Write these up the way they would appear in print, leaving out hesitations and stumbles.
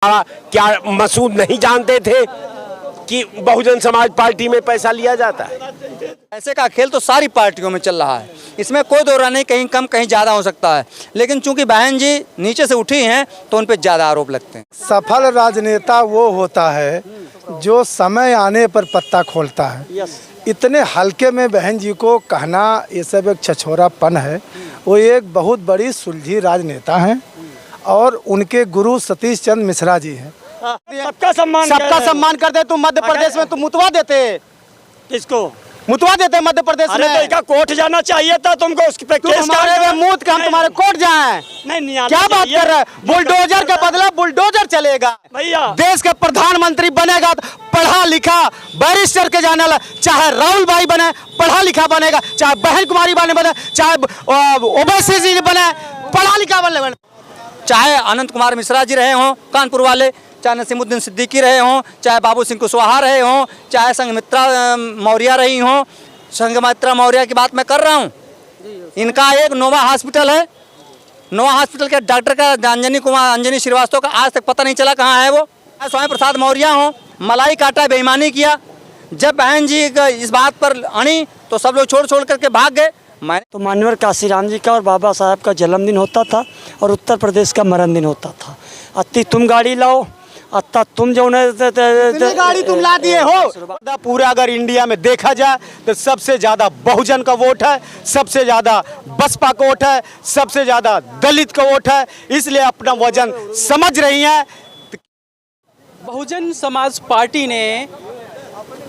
क्या मसूद नहीं जानते थे कि बहुजन समाज पार्टी में पैसा लिया जाता है? पैसे का खेल तो सारी पार्टियों में चल रहा है, इसमें कोई दो राय नहीं, कहीं कम कहीं ज़्यादा हो सकता है, लेकिन चूंकि बहन जी नीचे से उठी हैं तो उन पर ज़्यादा आरोप लगते हैं। सफल राजनेता वो होता है जो समय आने पर पत्ता खोलता है। इतने हल्के में बहन जी को कहना ये सब एक छछोरापन है। वो एक बहुत बड़ी सुलझी राजनेता हैं और उनके गुरु सतीश चंद्र मिश्रा जी हैं। सबका सम्मान करते। तुम मध्य प्रदेश में तुम मुतवा देते, किसको मुतवा देते मध्य प्रदेश अरे में। तो कोर्ट जाना चाहिए था तुमको, उस पे तुम केस हमारे में मूत के हम तुम्हारे कोर्ट जाएं। नहीं आना क्या बात कर रहे हैं? बुलडोजर का बदला बुलडोजर चलेगा भैया। देश का प्रधानमंत्री बनेगा तो पढ़ा लिखा बैरिस्टर के जाने वाला, चाहे राहुल भाई बने पढ़ा लिखा बनेगा, चाहे बहन कुमारी बने, चाहे ओवैसी जी बने पढ़ा लिखा बने, चाहे अनंत कुमार मिश्रा जी रहे हों कानपुर वाले, चाहे नसीमुद्दीन सिद्दीकी रहे हों, चाहे बाबू सिंह कुशवाहा रहे हों, चाहे संघमित्रा मौर्य रही हों। संघमित्रा मौर्य की बात मैं कर रहा हूं। इनका एक नोवा हॉस्पिटल है, नोवा हॉस्पिटल के डॉक्टर का अंजनी श्रीवास्तव का आज तक पता नहीं चला कहाँ है वो। स्वामी प्रसाद मौर्य हों, मलाई काटा, बेईमानी किया। जब बहन जी इस बात पर अड़ी तो सब लोग छोड़ करके भाग गए। तो मानवर काशीराम जी का और बाबा साहब का जन्मदिन होता था और उत्तर प्रदेश का मरण दिन होता था। अति तुम गाड़ी लाओ, अत्ता तुम जो गाड़ी तुम ला दिए हो। पूरा अगर इंडिया में देखा जाए तो सबसे ज्यादा बहुजन का वोट है, सबसे ज्यादा बसपा का वोट है, सबसे ज्यादा दलित का वोट है, इसलिए अपना वजन समझ रही है। बहुजन समाज पार्टी ने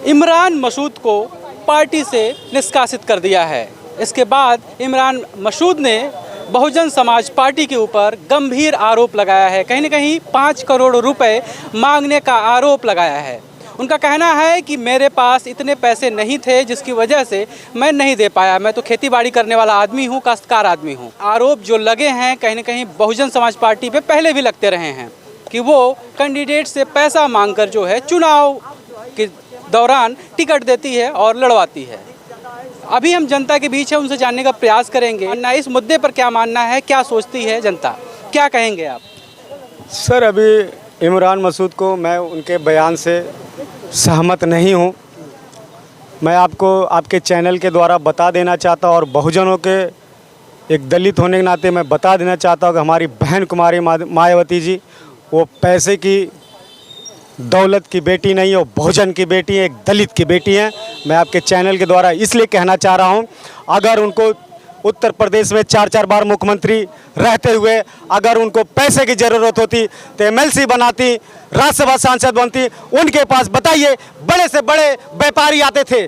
इमरान मसूद को पार्टी से निष्कासित कर दिया है। इसके बाद इमरान मसूद ने बहुजन समाज पार्टी के ऊपर गंभीर आरोप लगाया है। कहीं न कहीं 5 करोड़ रुपए मांगने का आरोप लगाया है। उनका कहना है कि मेरे पास इतने पैसे नहीं थे जिसकी वजह से मैं नहीं दे पाया। मैं तो खेतीबाड़ी करने वाला आदमी हूँ, काश्तकार आदमी हूँ। आरोप जो लगे हैं कहीं न कहीं बहुजन समाज पार्टी पे पहले भी लगते रहे हैं कि वो कैंडिडेट से पैसा मांगकर जो है चुनाव के दौरान टिकट देती है और लड़वाती है। अभी हम जनता के बीच है, उनसे जानने का प्रयास करेंगे ना इस मुद्दे पर क्या मानना है, क्या सोचती है जनता, क्या कहेंगे आप? सर, अभी इमरान मसूद को मैं उनके बयान से सहमत नहीं हूं। मैं आपको आपके चैनल के द्वारा बता देना चाहता हूं और बहुजनों के एक दलित होने के नाते मैं बता देना चाहता हूं कि हमारी बहन कुमारी मायावती जी वो पैसे की दौलत की बेटी नहीं है, वो बहुजन की बेटी है, एक दलित की बेटी है। मैं आपके चैनल के द्वारा इसलिए कहना चाह रहा हूं, अगर उनको उत्तर प्रदेश में 4 बार मुख्यमंत्री रहते हुए अगर उनको पैसे की ज़रूरत होती तो एमएलसी बनाती, राज्यसभा सांसद बनती। उनके पास बताइए बड़े से बड़े व्यापारी आते थे,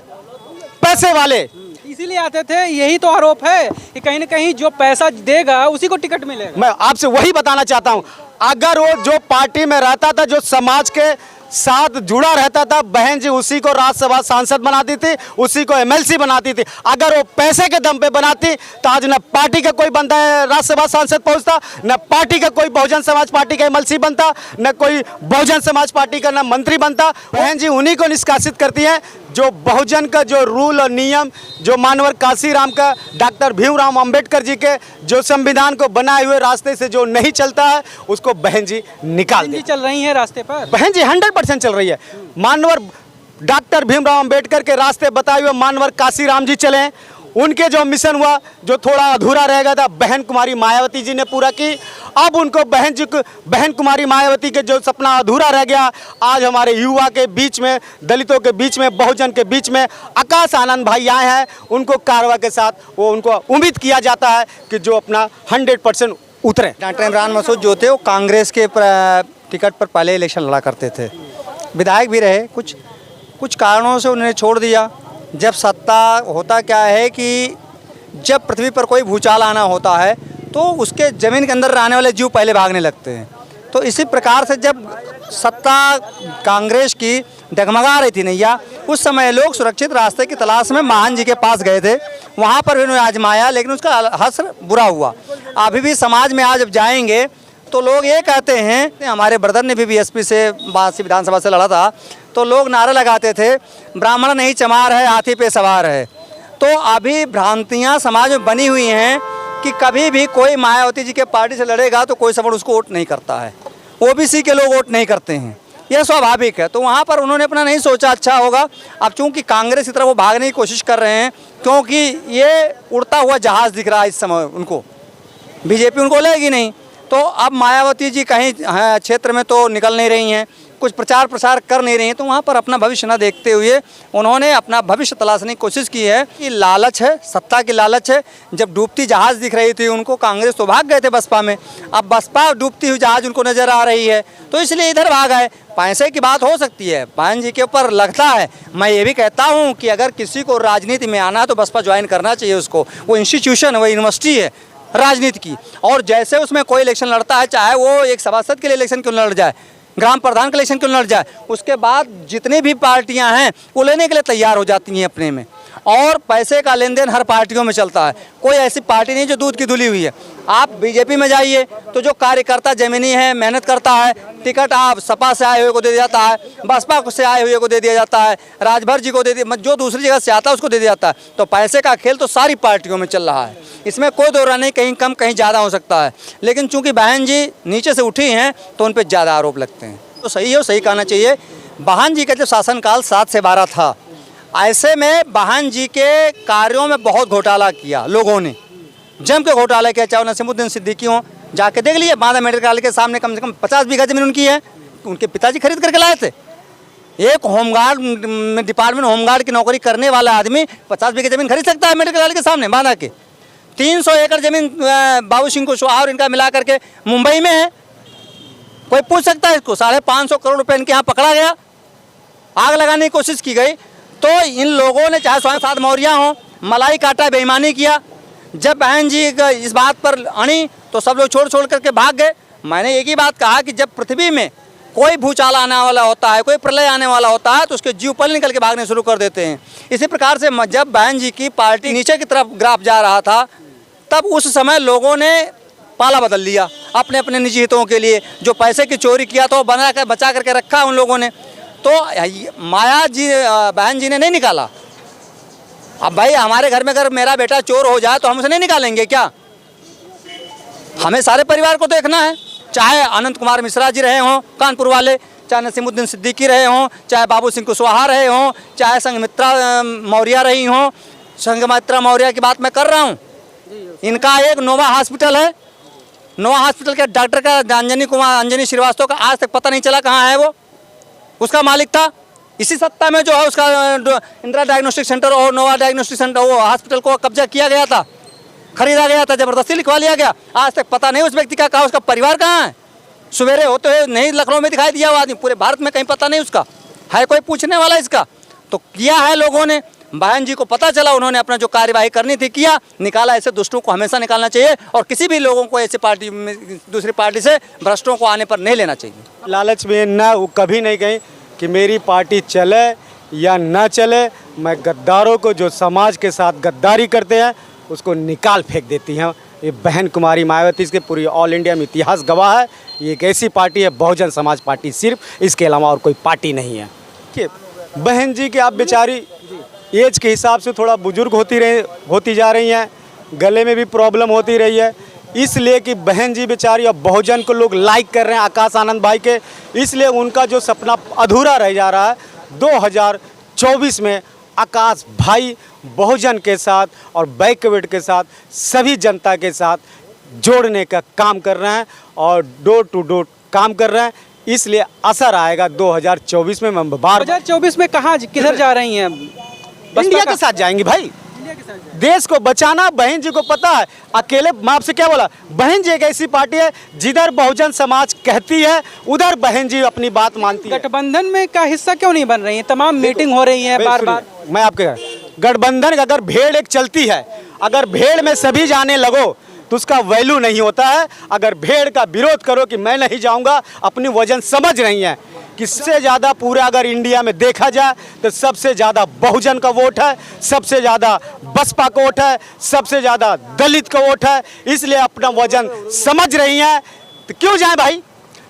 पैसे वाले इसीलिए आते थे। यही तो आरोप है कि कहीं न कहीं जो पैसा देगा उसी को टिकट मिलेगा। मैं आपसे वही बताना चाहता हूं, अगर वो जो पार्टी में रहता था, जो समाज के साथ जुड़ा रहता था, बहन जी उसी को राज्यसभा सांसद बनाती थी, उसी को एमएलसी बनाती थी। अगर वो पैसे के दम पे बनाती तो आज न पार्टी का कोई बंदा राज्यसभा सांसद पहुंचता, न पार्टी का कोई बहुजन समाज पार्टी का एमएलसी बनता, न कोई बहुजन समाज पार्टी का न मंत्री बनता। बहन जी उन्हीं को निष्कासित करती हैं जो बहुजन का जो रूल और नियम, जो मानवर काशीराम का, डॉक्टर भीमराव अंबेडकर जी के जो संविधान को बनाए हुए रास्ते से जो नहीं चलता है उसको बहन जी निकाल दे। चल रही है रास्ते पर बहन जी 100% चल रही है। मानवर डॉक्टर भीमराव अंबेडकर के रास्ते बताए हुए मानवर काशीराम जी चले। उनके जो मिशन हुआ, जो थोड़ा अधूरा रह गया था, बहन कुमारी मायावती जी ने पूरा की। अब उनको बहन कुमारी मायावती के जो सपना अधूरा रह गया, आज हमारे युवा के बीच में, दलितों के बीच में, बहुजन के बीच में आकाश आनंद भाई आए हैं। उनको कारवा के साथ वो उनको उम्मीद किया जाता है कि जो अपना 100% उतरे। डॉक्टर इमरान मसूद जो थे वो कांग्रेस के टिकट पर पहले इलेक्शन लड़ा करते थे, विधायक भी रहे। कुछ कारणों से उन्होंने छोड़ दिया। जब सत्ता होता क्या है कि जब पृथ्वी पर कोई भूचाल आना होता है तो उसके ज़मीन के अंदर रहने वाले जीव पहले भागने लगते हैं। तो इसी प्रकार से जब सत्ता कांग्रेस की डगमगा रही थी नैया, उस समय लोग सुरक्षित रास्ते की तलाश में महान जी के पास गए थे। वहाँ पर भी उन्होंने आजमाया, लेकिन उसका असर बुरा हुआ। अभी भी समाज में आज जब जाएंगे तो लोग ये कहते हैं, हमारे ब्रदर ने भी बीएसपी से बासी विधानसभा से लड़ा था तो लोग नारे लगाते थे, ब्राह्मण नहीं चमार है, हाथी पे सवार है। तो अभी भ्रांतियाँ समाज में बनी हुई हैं कि कभी भी कोई मायावती जी के पार्टी से लड़ेगा तो कोई सवर्ण उसको वोट नहीं करता है। ओबीसी के लोग वोट नहीं करते हैं, यह स्वाभाविक है। तो वहाँ पर उन्होंने अपना नहीं सोचा अच्छा होगा। अब चूंकि कांग्रेस की तरफ वो भागने की कोशिश कर रहे हैं, क्योंकि ये उड़ता हुआ जहाज़ दिख रहा है इस समय उनको, बीजेपी उनको लेगी नहीं। तो अब मायावती जी कहीं क्षेत्र में तो निकल नहीं रही हैं, कुछ प्रचार प्रसार कर नहीं रही हैं, तो वहाँ पर अपना भविष्य न देखते हुए उन्होंने अपना भविष्य तलाशने की कोशिश की है। कि लालच है, सत्ता की लालच है। जब डूबती जहाज़ दिख रही थी उनको, कांग्रेस तो भाग गए थे बसपा में, अब बसपा डूबती हुई जहाज़ उनको नज़र आ रही है, तो इसलिए इधर भाग आए। पैसे की बात हो सकती है, बहन जी के ऊपर लगता है। मैं ये भी कहता हूँ कि अगर किसी को राजनीति में आना है तो बसपा ज्वाइन करना चाहिए उसको। वो इंस्टीट्यूशन है, वो यूनिवर्सिटी है राजनीति की, और जैसे उसमें कोई इलेक्शन लड़ता है, चाहे वो एक सभासद के लिए इलेक्शन क्यों लड़ जाए, ग्राम प्रधान के इलेक्शन क्यों लड़ जाए, उसके बाद जितनी भी पार्टियां हैं वो लेने के लिए तैयार हो जाती हैं अपने में। और पैसे का लेन देन हर पार्टियों में चलता है, कोई ऐसी पार्टी नहीं जो दूध की धुली हुई है। आप बीजेपी में जाइए तो जो कार्यकर्ता जमीनी है, मेहनत करता है, टिकट आप सपा से आए हुए को दे दिया जाता है, बसपा से आए हुए को दे दिया जाता है, राजभर जी को दे दिया, जो दूसरी जगह से आता है उसको दे दिया जाता है। तो पैसे का खेल तो सारी पार्टियों में चल रहा है, इसमें कोई दो राय नहीं, कहीं कम कहीं ज़्यादा हो सकता है। लेकिन चूंकि बहन जी नीचे से उठी हैं तो उन पर ज़्यादा आरोप लगते हैं। तो सही है, सही कहना चाहिए। बहन जी का जब शासनकाल 7 से 12 था, ऐसे में बहन जी के कार्यों में बहुत घोटाला किया, लोगों ने जम के घोटाला किया। चाहे नसीमुद्दीन सिद्दीकी हो, जाके देख लीजिए, बांदा मेडिकल कॉलेज के सामने कम से कम 50 बीघा जमीन उनकी है, उनके पिताजी खरीद करके लाए थे। एक होमगार्ड में, डिपार्टमेंट होमगार्ड की नौकरी करने वाला आदमी 50 बीघा जमीन खरीद सकता है मेडिकल कॉलेज के सामने बांदा के। 300 एकड़ जमीन बाबू सिंह कुशवाहा और इनका मिला करके मुंबई में है, कोई पूछ सकता है इसको। 550 करोड़ रुपए इनके यहाँ पकड़ा गया, आग लगाने की कोशिश की गई। तो इन लोगों ने, चाहे स्वयं साध मौर्य हो, मलाई काटा, बेईमानी किया। जब बहन जी इस बात पर अड़ी तो सब लोग छोड़ करके भाग गए। मैंने एक ही बात कहा कि जब पृथ्वी में कोई भूचाल आने वाला होता है, कोई प्रलय आने वाला होता है, तो उसके जीव पल निकल के भागने शुरू कर देते हैं। इसी प्रकार से जब बहन जी की पार्टी नीचे की तरफ ग्राफ जा रहा था, तब उस समय लोगों ने पाला बदल लिया अपने अपने निजी हितों के लिए। जो पैसे की चोरी किया तो बचा करके रखा उन लोगों ने। तो माया जी, बहन जी ने नहीं निकाला। अब भाई हमारे घर में अगर मेरा बेटा चोर हो जाए तो हम उसे नहीं निकालेंगे क्या? हमें सारे परिवार को देखना है, चाहे अनंत कुमार मिश्रा जी रहे हों कानपुर वाले, चाहे नसीमुद्दीन सिद्दीकी रहे हों, चाहे बाबू सिंह कुशवाहा रहे हों, चाहे संघमित्रा मौर्य रही हों। संघमित्रा मौर्य की बात मैं कर रहा हूँ। इनका एक नोवा हॉस्पिटल है, नोवा हॉस्पिटल के डॉक्टर का अंजनी श्रीवास्तव का आज तक पता नहीं चला कहाँ है वो। उसका मालिक था इसी सत्ता में जो है, उसका इंदिरा डायग्नोस्टिक सेंटर और नोवा डायग्नोस्टिक सेंटर, वो हॉस्पिटल को कब्जा किया गया था, खरीदा गया था, ज़बरदस्ती लिखवा लिया गया। आज तक पता नहीं उस व्यक्ति का कहाँ, उसका परिवार कहाँ है। सवेरे होते हुए नहीं लखनऊ में दिखाई दिया वो आदमी, पूरे भारत में कहीं पता नहीं उसका है, कोई पूछने वाला इसका। तो किया है लोगों ने, बहन जी को पता चला, उन्होंने अपना जो कार्यवाही करनी थी किया, निकाला। ऐसे दुष्टों को हमेशा निकालना चाहिए और किसी भी लोगों को ऐसे पार्टी में, दूसरी पार्टी से भ्रष्टों को आने पर नहीं लेना चाहिए। लालच में ना, वो कभी नहीं कहीं कि मेरी पार्टी चले या ना चले। मैं गद्दारों को, जो समाज के साथ गद्दारी करते हैं, उसको निकाल फेंक देती हैं। ये बहन कुमारी मायावती के पूरी ऑल इंडिया में इतिहास गवाह है। ये एक ऐसी पार्टी है, बहुजन समाज पार्टी, सिर्फ, इसके अलावा और कोई पार्टी नहीं है। कि बहन जी की आप बेचारी एज के हिसाब से थोड़ा बुजुर्ग होती जा रही हैं, गले में भी प्रॉब्लम होती रही है, इसलिए कि बहन जी बेचारी अब बहुजन को लोग लाइक कर रहे हैं, आकाश आनंद भाई के, इसलिए उनका जो सपना अधूरा रह जा रहा है। 2024 में आकाश भाई बहुजन के साथ और बैकवर्ड के साथ सभी जनता के साथ जोड़ने का काम कर रहे हैं और डोर टू डोर काम कर रहे हैं। इसलिए असर आएगा 2024 में। 2024 में कहाँ, किधर जा रही हैं? इंडिया के साथ जाएंगी भाई, देश को बचाना। बहन जी को पता है, अकेले, मैं आपसे क्या बोला, बहन जी एक ऐसी पार्टी है जिधर बहुजन समाज कहती है उधर बहन जी अपनी बात मानती है। गठबंधन में का हिस्सा क्यों नहीं बन रही है? तमाम मीटिंग हो रही है बार बार। मैं आपके गठबंधन, अगर भेड़ एक चलती है, अगर भेड़ में सभी जाने लगो तो उसका वैल्यू नहीं होता है। अगर भेड़ का विरोध करो कि मैं नहीं जाऊंगा, अपनी वजन समझ रही है। किससे ज़्यादा पूरा अगर इंडिया में देखा जाए तो सबसे ज़्यादा बहुजन का वोट है, सबसे ज़्यादा बसपा का वोट है, सबसे ज़्यादा दलित का वोट है। इसलिए अपना वजन समझ रही हैं। तो क्यों जाए भाई?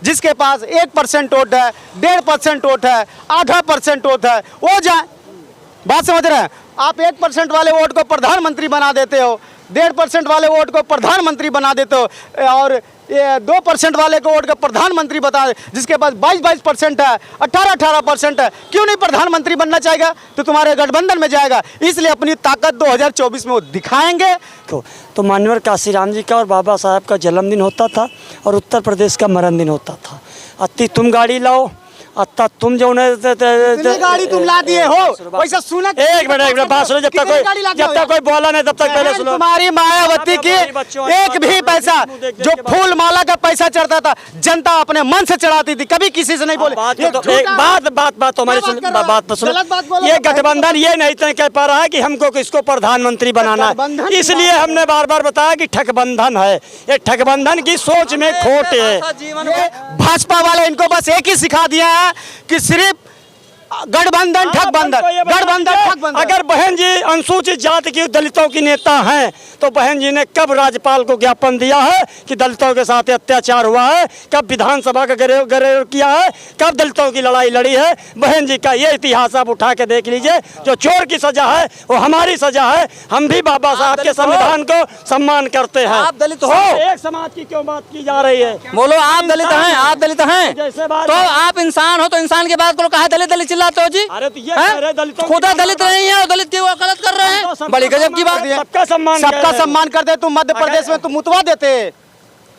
जिसके पास 1% वोट है, 1.5% वोट है, 0.5% वोट है, वो जाए। बात समझ रहे हैं? आप 1% वाले वोट को प्रधानमंत्री बना देते हो, 1.5% वाले वोट को प्रधानमंत्री बना देते हो, और ये 2% वाले को वोट का प्रधानमंत्री बता दे, जिसके पास 22% है, 18% है, क्यों नहीं प्रधानमंत्री बनना चाहेगा? तो तुम्हारे गठबंधन में जाएगा। इसलिए अपनी ताकत 2024 में वो दिखाएंगे। तो मान्यवर काशीराम जी का और बाबा साहब का जन्मदिन होता था और उत्तर प्रदेश का मरण दिन होता था। अति तुम गाड़ी लाओ, अत्ता तुम जो गाड़ी तुम ला दिए हो, वैसा सुना। एक मिनट बात सुनो, जब तक कोई बोला नहीं तब तक पहले सुनो। तुम्हारी मायावती की एक भी पैसा, जो फूल माला का पैसा चढ़ता था, जनता अपने मन से चढ़ाती थी, कभी किसी से नहीं बोले। बात हमारी बात सुनो। ये गठबंधन ये नहीं तय कह पा रहा है कि हमको किसको प्रधानमंत्री बनाना है, इसलिए हमने बार बार बताया कि ठगबंधन है। ये ठगबंधन की सोच में खोट है। भाजपा वाले इनको बस एक ही सिखा दिया है कि सिर्फ गठबंधन ठगबंधन। अगर बहन जी अनुसूचित जाति की दलितों की नेता हैं तो बहन जी ने कब राज्यपाल को ज्ञापन दिया है कि दलितों के साथ अत्याचार हुआ है? कब विधानसभा का गरेर किया है? कब दलितों की लड़ाई लड़ी है? बहन जी का ये इतिहास आप उठा के देख लीजिए। जो चोर की सजा है वो हमारी सजा है। हम भी बाबा साहब के संविधान को सम्मान करते हैं। आप दलित हो, एक समाज की क्यों बात की जा रही है? बोलो आप दलित हैं, आप दलित हैं तो आप इंसान हो, तो इंसान की बात करो। कहा दलित दलित चिल्लाते हो जी? अरे तो ये कह रहे दलितों खुदा दलित नहीं है, दलित की वकालत कर रहे हैं। बड़ी गजब की बात है। सबका सम्मान करते। तुम मध्य प्रदेश में तुम मुतवा देते,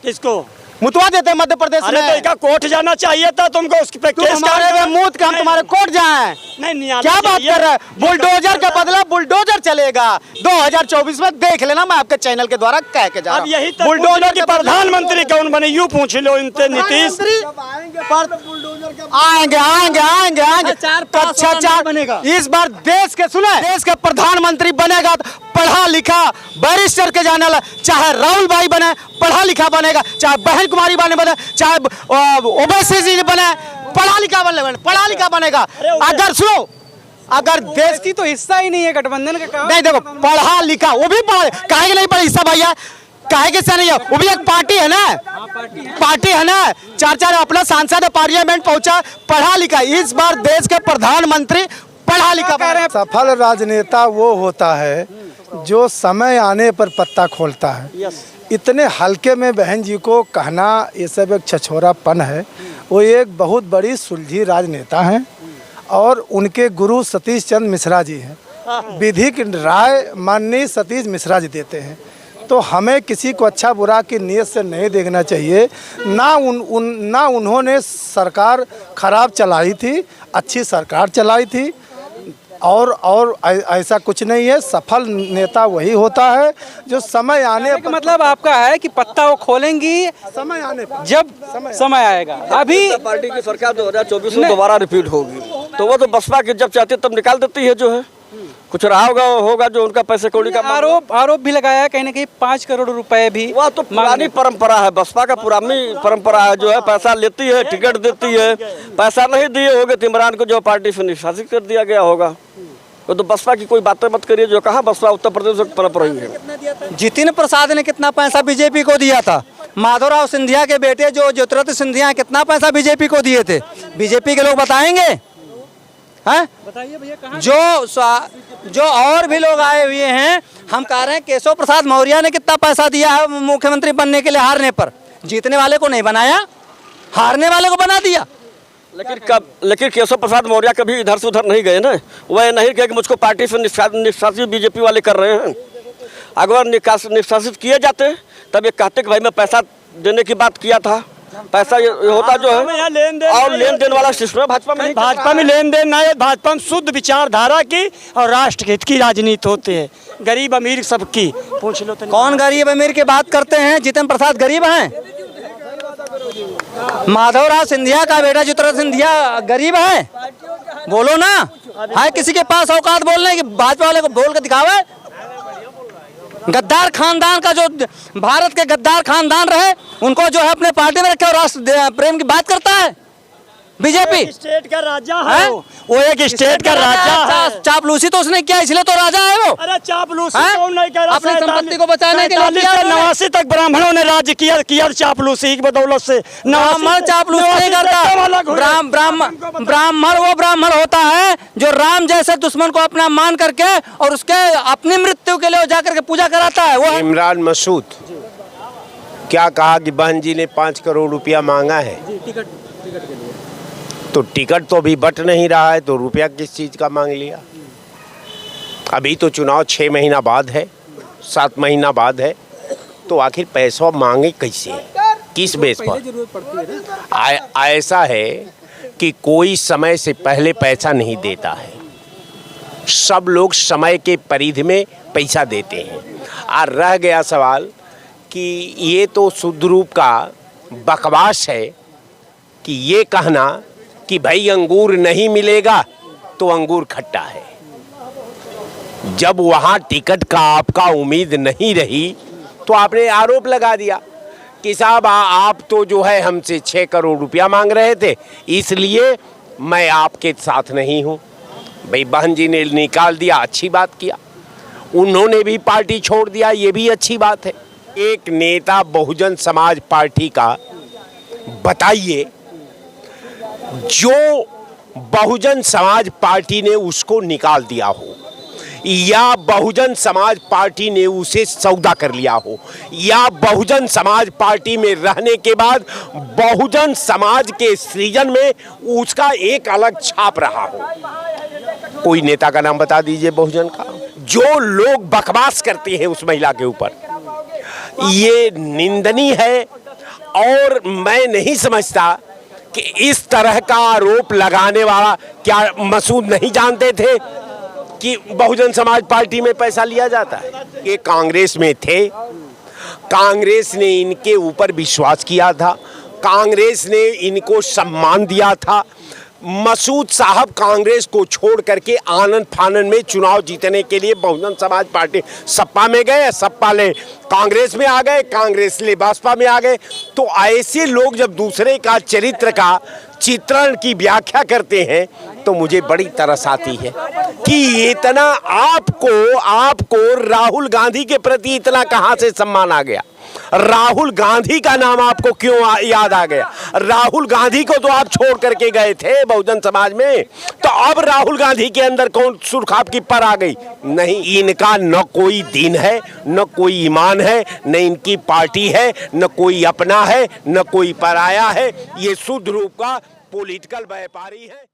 किसको मुतवा देते मध्य प्रदेश अरे में? तो कोर्ट जाना चाहिए था तुमको, उस पे केस हमारे में मूत के हम तुम्हारे कोर्ट जाएं? नहीं क्या बात कर रहे हैं? बुलडोजर का बदला बुलडोजर चलेगा 2024 में। देख लेना, मैं आपके चैनल के द्वारा कह के जा रहा अब हूं। यही तो बुलडोजर के प्रधानमंत्री कौन बने, यूं पूछ लो इनसे नीतीश। आएंगे अच्छा इस बार देश के सुने, देश का प्रधानमंत्री बनेगा तो पढ़ा लिखा बैरिस्टर के जाने वाला, चाहे राहुल भाई बने पढ़ा लिखा बनेगा, चाहे बहन कुमारी बने, चाहे ओवैसी जी बने पढ़ा लिखा बनेगा। अगर सुनो, अगर देश की तो हिस्सा ही नहीं है गठबंधन का काम। नहीं, देखो पढ़ा लिखा वो भी काहे नहीं पढ़ा हिस्सा भैया, काहे के हिस्सा नहीं है? वो भी एक पार्टी है ना, पार्टी है ना। चार अपना सांसद पार्लियामेंट पहुंचा, पढ़ा लिखा। इस बार देश के प्रधानमंत्री पढ़ा लिखा कह रहे हैं। सफल राजनेता वो होता है जो समय आने पर पत्ता खोलता है। इतने हल्के में बहन जी को कहना ये सब एक छछोरापन है। वो एक बहुत बड़ी सुलझी राजनेता हैं और उनके गुरु सतीश चंद्र मिश्रा जी हैं। विधिक राय माननीय सतीश मिश्रा जी देते हैं। तो हमें किसी को अच्छा बुरा की नीयत से नहीं देखना चाहिए। ना उन्होंने सरकार खराब चलाई थी, अच्छी सरकार चलाई थी। और ऐसा कुछ नहीं है। सफल नेता वही होता है जो समय आने पर, मतलब आपका है कि पत्ता वो खोलेंगी समय आने पर, जब समय आएगा। अभी पार्टी की सरकार 2024 में दोबारा रिपीट होगी, तो वो तो बसपा की जब चाहती है तब निकाल देती है। जो है कुछ रहा होगा जो उनका पैसे कौड़ी का आरोप भी लगाया कहीं ना कहीं 5 करोड़ रुपए भी। वह तो पुरानी परंपरा है, बसपा का पुरानी परंपरा है। जो है पैसा लेती है, टिकट देती है। पैसा नहीं दिए होंगे तो इमरान को जो पार्टी से निष्कासित कर दिया गया होगा। तो बसपा की कोई बातें मत करिए। जो कहा बसपा उत्तर प्रदेश में पनप रही है। जितिन प्रसाद ने कितना पैसा बीजेपी को दिया था? माधवराव सिंधिया के बेटे जो ज्योतिरादित्य सिंधिया कितना पैसा बीजेपी को दिए थे? बीजेपी के लोग बताएंगे? हैं? बताइए भैया कहाँ? जो और भी लोग आए हुए हैं, हम कह रहे हैं केशव प्रसाद मौर्य ने कितना पैसा दिया है मुख्यमंत्री बनने के लिए? हारने पर। जीतने वाले को नहीं बनाया, हारने वाले को बना दिया। लेकिन केशव प्रसाद मौर्य कभी इधर से उधर नहीं गए ना। वह नहीं कहे कि मुझको पार्टी से निष्कासित बीजेपी वाले कर रहे हैं। अगर निष्कासित किए जाते तब ये कहते कि भाई मैं पैसा देने की बात किया था। पैसा ये होता जो है और लेन देन वाला सिस्टम है भाजपा में। भाजपा में लेन देन ना है। भाजपा में शुद्ध विचारधारा की और राष्ट्र हित की राजनीति होती है। गरीब अमीर सबकी पूछ लो तो। कौन गरीब अमीर की बात करते हैं? जितिन प्रसाद गरीब हैं? माधवराव सिंधिया का बेटा ज्योतिरादित्य सिंधिया गरीब है? बोलो ना, है किसी के पास औकात बोलने की? भाजपा वाले को बोल के दिखावे। गद्दार खानदान का, जो भारत के गद्दार खानदान रहे, उनको जो है अपने पार्टी में रखे और राष्ट्र प्रेम की बात करता है बीजेपी। स्टेट का राजा है वो, एक स्टेट का राजा है। चापलूसी तो उसने किया, इसलिए तो राजा है वो। अरे चापलूसी कौन नहीं कर रहा? अपनी संपत्ति को बचाने के लिए 89 तक ब्राह्मणों ने राज्य किया चापलूसी की बदौलत से। ब्राह्मण चापलूसी नहीं करता। ब्राह्मण वो ब्राह्मण होता है जो राम जैसे दुश्मन को अपना मान करके और उसके अपनी मृत्यु के लिए जाकर के पूजा कराता है। वो इमरान मसूद क्या कहा कि बहन जी ने 5 करोड़ रुपया मांगा है, टिकट के लिए। तो टिकट तो अभी बट नहीं रहा है, तो रुपया किस चीज़ का मांग लिया? अभी तो चुनाव 6 महीना बाद है, 7 महीना बाद है, तो आखिर पैसा मांगे कैसे, किस बेस पर? जरूरत पड़ती है ना। ऐसा है कि कोई समय से पहले पैसा नहीं देता है, सब लोग समय के परिधि में पैसा देते हैं। और रह गया सवाल कि ये तो शुद्ध रूप का बकवास है कि ये कहना कि भाई अंगूर नहीं मिलेगा तो अंगूर खट्टा है। जब वहाँ टिकट का आपका उम्मीद नहीं रही तो आपने आरोप लगा दिया कि साहब आप तो जो है हमसे 6 करोड़ रुपया मांग रहे थे, इसलिए मैं आपके साथ नहीं हूँ। भाई बहन जी ने निकाल दिया, अच्छी बात किया, उन्होंने भी पार्टी छोड़ दिया, ये भी अच्छी बात है। एक नेता बहुजन समाज पार्टी का बताइए जो बहुजन समाज पार्टी ने उसको निकाल दिया हो, या बहुजन समाज पार्टी ने उसे सौदा कर लिया हो, या बहुजन समाज पार्टी में रहने के बाद बहुजन समाज के सृजन में उसका एक अलग छाप रहा हो। कोई नेता का नाम बता दीजिए बहुजन का। जो लोग बकवास करते हैं उस महिला के ऊपर, ये निंदनीय है। और मैं नहीं समझता कि इस तरह का आरोप लगाने वाला, क्या मसूद नहीं जानते थे कि बहुजन समाज पार्टी में पैसा लिया जाता है? ये कांग्रेस में थे, कांग्रेस ने इनके ऊपर विश्वास किया था, कांग्रेस ने इनको सम्मान दिया था। मसूद साहब कांग्रेस को छोड़ करके आनंद फानन में चुनाव जीतने के लिए बहुजन समाज पार्टी सपा में गए, सपा ले कांग्रेस में आ गए, कांग्रेस ले भाजपा में आ गए। तो ऐसे लोग जब दूसरे का चरित्र का चित्रण की व्याख्या करते हैं तो मुझे बड़ी तरस आती है कि इतना आपको राहुल गांधी के प्रति इतना कहां से सम्मान आ गया? राहुल गांधी का नाम आपको क्यों याद आ गया? राहुल गांधी को तो आप छोड़ करके गए थे बहुजन समाज में, तो अब राहुल गांधी के अंदर कौन सुर्ख आपकी पर आ गई? नहीं, इनका न कोई दीन है, न कोई ईमान है, न इनकी पार्टी है, न कोई अपना है, न कोई पराया है। ये शुद्ध रूप का पॉलिटिकल व्यापारी है।